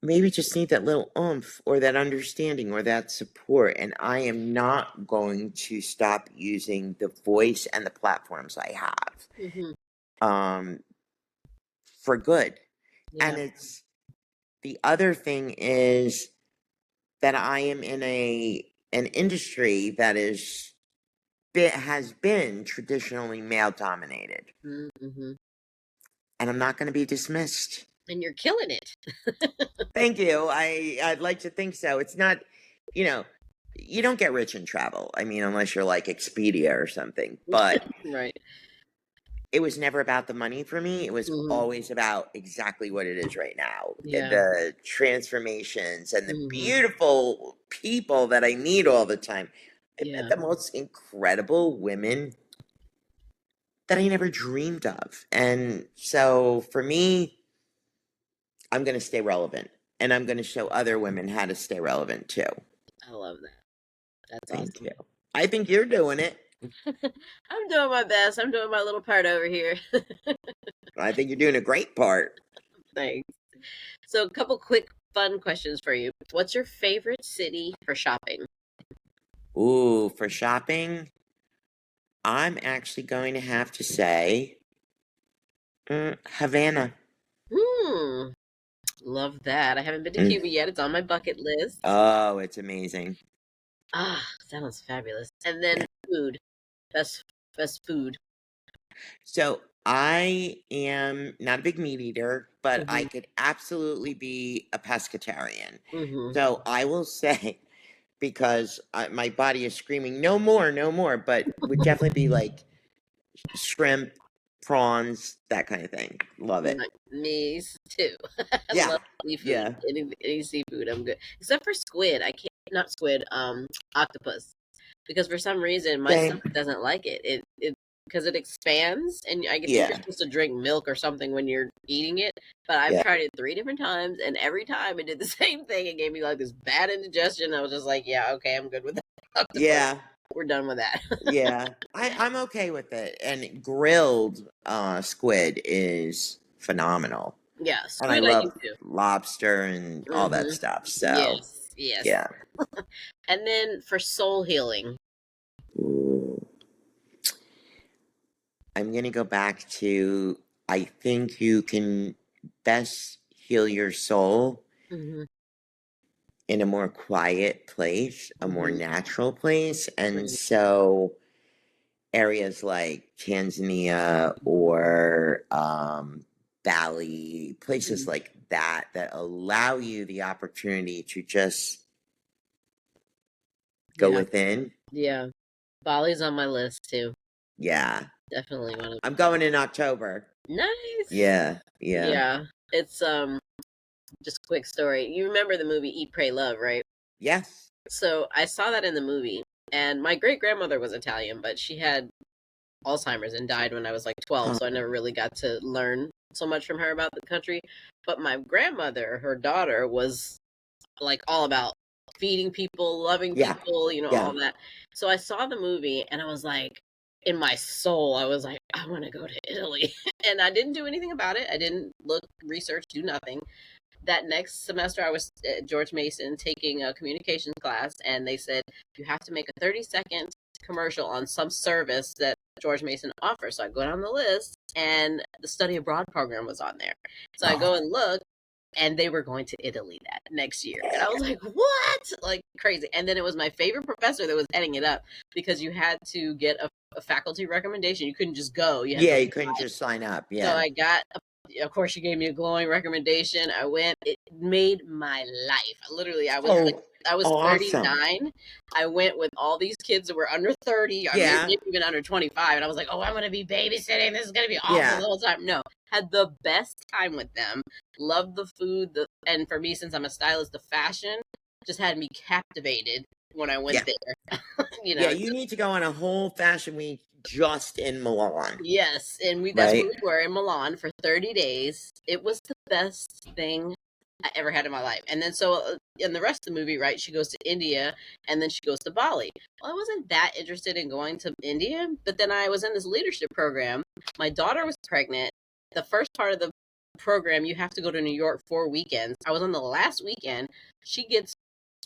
maybe just need that little oomph or that understanding or that support. And I am not going to stop using the voice and the platforms I have for good. Yeah. And it's the other thing is that I am in an industry that has been traditionally male dominated. Mm-hmm. And I'm not going to be dismissed. And you're killing it. Thank you. I'd like to think so. It's not, you don't get rich in travel. I mean, unless you're like Expedia or something. But right. it was never about the money for me. It was always about exactly what it is right now. Yeah. The transformations and the beautiful people that I meet all the time. I met the most incredible women that I never dreamed of. And so for me, I'm going to stay relevant. And I'm going to show other women how to stay relevant too. I love that. That's Thank awesome. you. I think you're doing it. I'm doing my best. I'm doing my little part over here. I think you're doing a great part. Thanks. So a couple quick fun questions for you. What's your favorite city for shopping? Ooh, for shopping, I'm actually going to have to say Havana. Love that. I haven't been to Cuba yet. It's on my bucket list. Oh, it's amazing. Sounds fabulous. And then food. Best food. So I am not a big meat eater, but I could absolutely be a pescatarian. So I will say, because my body is screaming, no more, but would definitely be like shrimp, prawns, that kind of thing. Love it. Me too. I love seafood. Yeah. Any seafood, I'm good. Except for squid. I can't, not squid, octopus. Because for some reason my stomach doesn't like it. Because it expands, and I think you're supposed to drink milk or something when you're eating it. But I've tried it 3 different times, and every time it did the same thing. It gave me like this bad indigestion. I was just like, yeah, okay, I'm good with that. Octopus. Yeah, we're done with that. Yeah, I'm okay with it. And grilled squid is phenomenal. Yeah, and I squid I love do too. lobster and all that stuff. So Yes. yeah. And then for soul healing. Ooh. I'm gonna go back to, I think you can best heal your soul in a more quiet place, a more natural place. And so areas like Tanzania or Bali, places like that allow you the opportunity to just go within. Yeah. Bali's on my list too. Yeah. Definitely one of I'm going in October. Nice. Yeah. Yeah. It's just a quick story. You remember the movie Eat, Pray, Love, right? Yes. So I saw that in the movie, and my great grandmother was Italian, but she had Alzheimer's and died when I was like 12, so I never really got to learn so much from her about the country. But my grandmother, her daughter, was like all about feeding people, loving people, you know, all that. So I saw the movie and I was like, in my soul, I was like, I want to go to Italy. And I didn't do anything about it. I didn't look, research, do nothing. That next semester, I was at George Mason taking a communications class, and they said, you have to make a 30-second commercial on some service that George Mason offers. So I go down the list, and the study abroad program was on there. So I go and look, and they were going to Italy that next year. And I was like, what? Like crazy. And then it was my favorite professor that was heading it up, because you had to get a faculty recommendation. You couldn't just go. You couldn't just sign up. So I got, of course, she gave me a glowing recommendation. I went. It made my life. Literally, I was awesome. 39. I went with all these kids that were under 30. I mean, maybe even under 25. And I was like, oh, I'm going to be babysitting. This is going to be awesome the whole time. No, had the best time with them. Loved the food. And for me, since I'm a stylist, the fashion just had me captivated when I went there. You know, you need to go on a whole fashion week just in Milan. Yes, and that's where we were, in Milan, for 30 days. It was the best thing I ever had in my life. And then so in the rest of the movie, right, she goes to India and then she goes to Bali. Well, I wasn't that interested in going to India, but then I was in this leadership program. My daughter was pregnant. The first part of the program, you have to go to New York 4 weekends. I was on the last weekend. She gets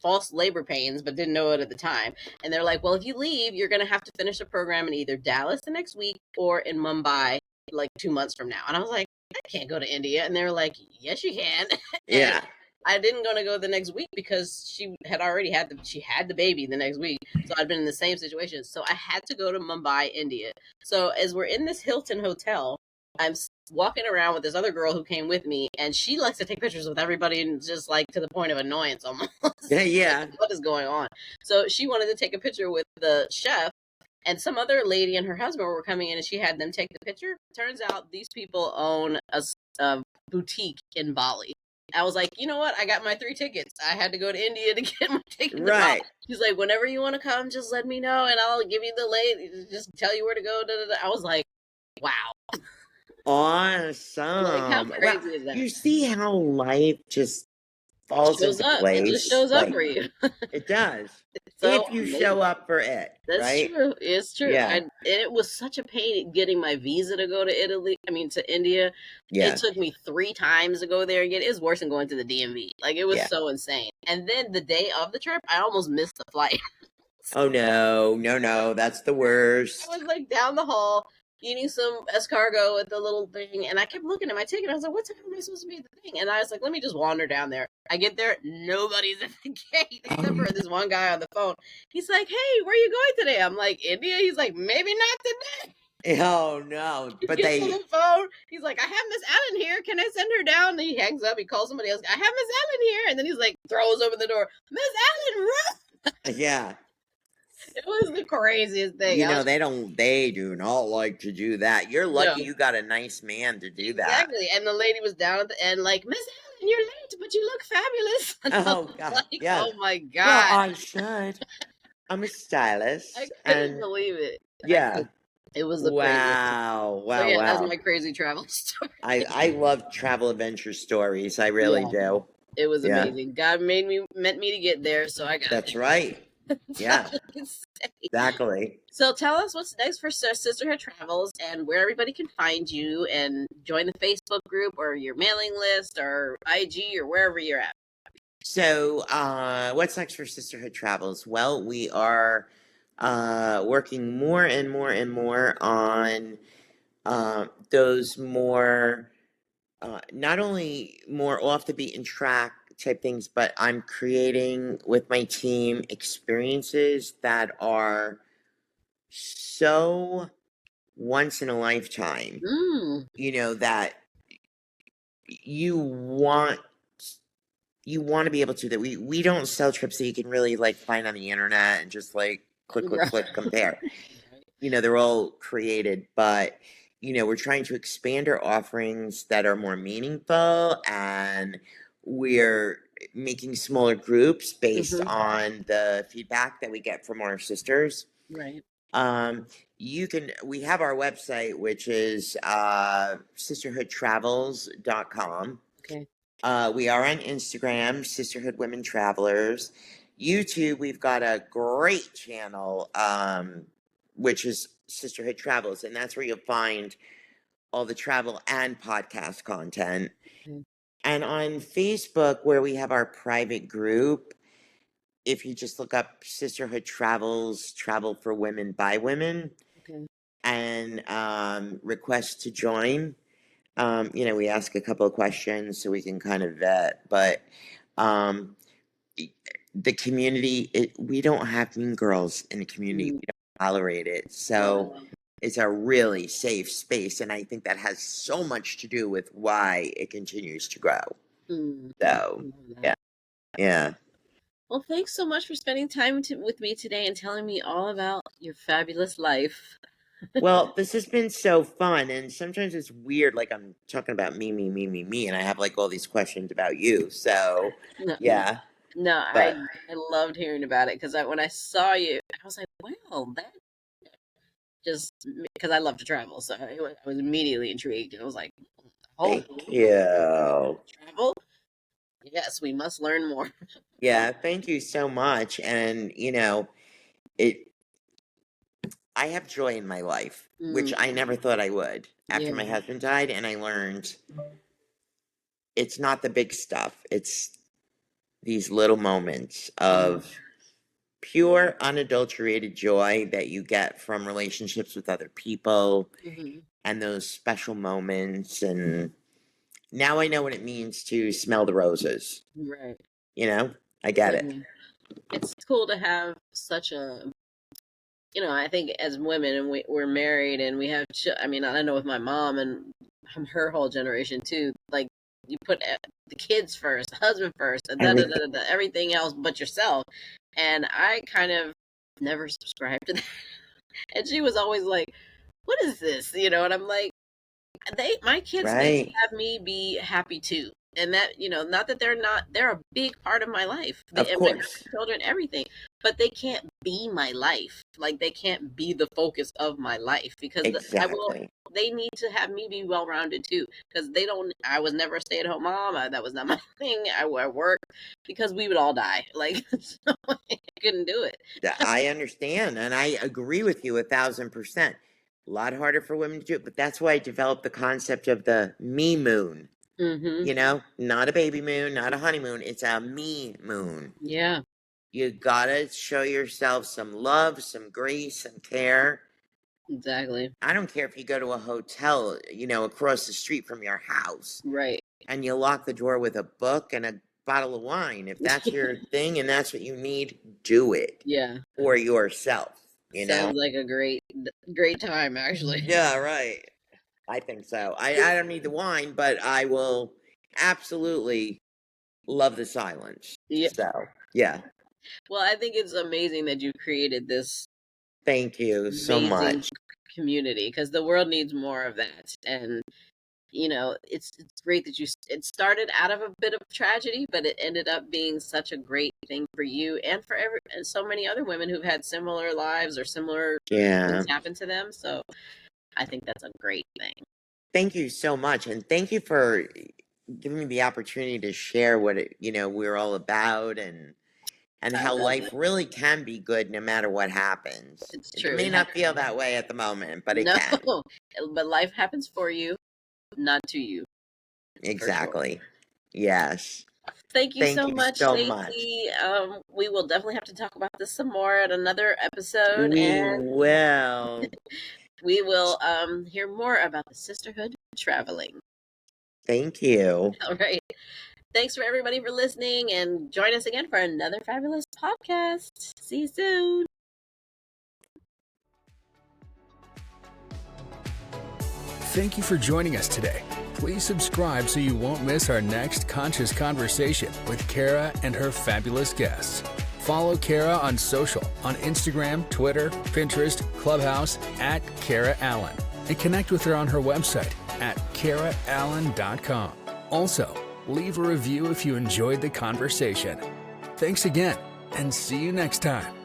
false labor pains, but didn't know it at the time. And they're like, well, if you leave, you're going to have to finish the program in either Dallas the next week or in Mumbai like 2 months from now. And I was like, I can't go to India. And they were like, yes, you can. And I didn't going to go the next week because she had already had the baby the next week. So I'd been in the same situation. So I had to go to Mumbai, India. So as we're in this Hilton hotel, I'm walking around with this other girl who came with me, and she likes to take pictures with everybody, and just like to the point of annoyance almost. Like, what is going on? So she wanted to take a picture with the chef, and some other lady and her husband were coming in, and she had them take the picture. Turns out these people own a boutique in Bali. I was like, you know what? I got my 3 tickets. I had to go to India to get my ticket. Right. She's like, whenever you want to come, just let me know, and I'll give you the just tell you where to go. I was like, wow. Awesome. Like, how crazy is that? You see how life just falls into place. It just shows up for you. It does. So if you show up for it. That's true. It's true. Yeah. And it was such a pain getting my visa to go to to India. Yeah. It took me 3 times to go there again. It was worse than going to the DMV. Like, it was so insane. And then the day of the trip, I almost missed the flight. Oh, no. That's the worst. I was like down the hall eating some escargot at the little thing, and I kept looking at my ticket. I was like, what time am I supposed to be at the thing? And I was like, let me just wander down there. I get there, nobody's at the gate except for this one guy on the phone. He's like, hey, where are you going today? I'm like, India? He's like, maybe not today. Oh, no. But he gets on the phone. He's like, I have Miss Allan here. Can I send her down? And he hangs up. He calls somebody else. I have Miss Allan here. And then he's like, throws open the door. Miss Allan, run! Yeah. It was the craziest thing. You know, they do not like to do that. You're lucky you got a nice man to do that. Exactly. And the lady was down at the end like, Miss Allan, you're late, but you look fabulous. And oh, God. Like, oh, my God. Well, I should. I'm a stylist. I couldn't believe it. Yeah. It was the craziest. Wow. So, yeah, that's my crazy travel story. I love travel adventure stories. I really do. It was amazing. God meant me to get there, so I got That's right. Yeah. Exactly. So tell us what's next for Sisterhood Travels and where everybody can find you and join the Facebook group or your mailing list or IG or wherever you're at. So what's next for Sisterhood Travels? Well, we are working more and more and more on those more not only more off the beaten track type things, but I'm creating with my team experiences that are so once in a lifetime. You know, that you want to be able to, that we don't sell trips that you can really like find on the internet and just like click click Right. click compare. They're all created, but we're trying to expand our offerings that are more meaningful, and we're making smaller groups based on the feedback that we get from our sisters. Right. We have our website, which is sisterhoodtravels.com. Okay. We are on Instagram, Sisterhood Women Travelers. YouTube, we've got a great channel, which is Sisterhood Travels, and that's where you'll find all the travel and podcast content. Okay. And on Facebook, where we have our private group, if you just look up Sisterhood Travels, Travel for Women by Women, Okay. and request to join, we ask a couple of questions so we can kind of vet, but the community, we don't have mean girls in the community. We don't tolerate it. So it's a really safe space. And I think that has so much to do with why it continues to grow. So, yeah. Yeah. Well, thanks so much for spending time with me today and telling me all about your fabulous life. Well, this has been so fun, and sometimes it's weird, like I'm talking about me, and I have like all these questions about you. So, yeah. No, But I loved hearing about it because when I saw you, I was like, wow, that just because I love to travel, so I was immediately intrigued. I was like, oh, thank you. travel? Yes, we must learn more. Yeah, thank you so much. And I have joy in my life, which I never thought I would after my husband died, and I learned it's not the big stuff. It's these little moments of pure, unadulterated joy that you get from relationships with other people and those special moments. And now I know what it means to smell the roses. Right. I get it. It's cool to have such a, I think as women, and we're married and we have, I mean, I know with my mom and her whole generation too, like you put the kids first, the husband first, and everything else but yourself. And I kind of never subscribed to that. And she was always like, what is this? And I'm like, my kids need to have me be happy too. And that, not that they're a big part of my life. Of course. Children, everything, but they can't be my life. Like they can't be the focus of my life because they need to have me be well-rounded too. Because I was never a stay-at-home mom. That was not my thing. I work because we would all die. Like, so I couldn't do it. I understand. And I agree with you 1,000%. A lot harder for women to do it, but that's why I developed the concept of the me moon. Not a baby moon, not a honeymoon. It's a me moon. Yeah. You gotta show yourself some love, some grace, some care. Exactly. I don't care if you go to a hotel, across the street from your house. Right. And you lock the door with a book and a bottle of wine. If that's your thing and that's what you need, do it. Yeah. For yourself. Sounds like a great time, actually. Yeah, right. I think so. I don't need the wine, but I will absolutely love the silence. Yeah. So, yeah. Well, I think it's amazing that you've created this. Thank you so much. Community, because the world needs more of that. And it's great that it started out of a bit of tragedy, but it ended up being such a great thing for you and for and so many other women who've had similar lives or similar things happen to them. So I think that's a great thing. Thank you so much, and thank you for giving me the opportunity to share what we're all about, and how life really can be good no matter what happens. It's true. It may not feel that way at the moment, but it can. But life happens for you, not to you. Exactly. Sure. Yes. Thank you so much, Stacey. We will definitely have to talk about this some more at another episode. We will hear more about the sisterhood traveling. Thank you. All right. Thanks for everybody for listening, and join us again for another fabulous podcast. See you soon. Thank you for joining us today. Please subscribe so you won't miss our next conscious conversation with Kara and her fabulous guests. Follow Kara on social, on Instagram, Twitter, Pinterest, Clubhouse, at Kara Allan, and connect with her on her website at karaallan.com. Also, leave a review if you enjoyed the conversation. Thanks again, and see you next time.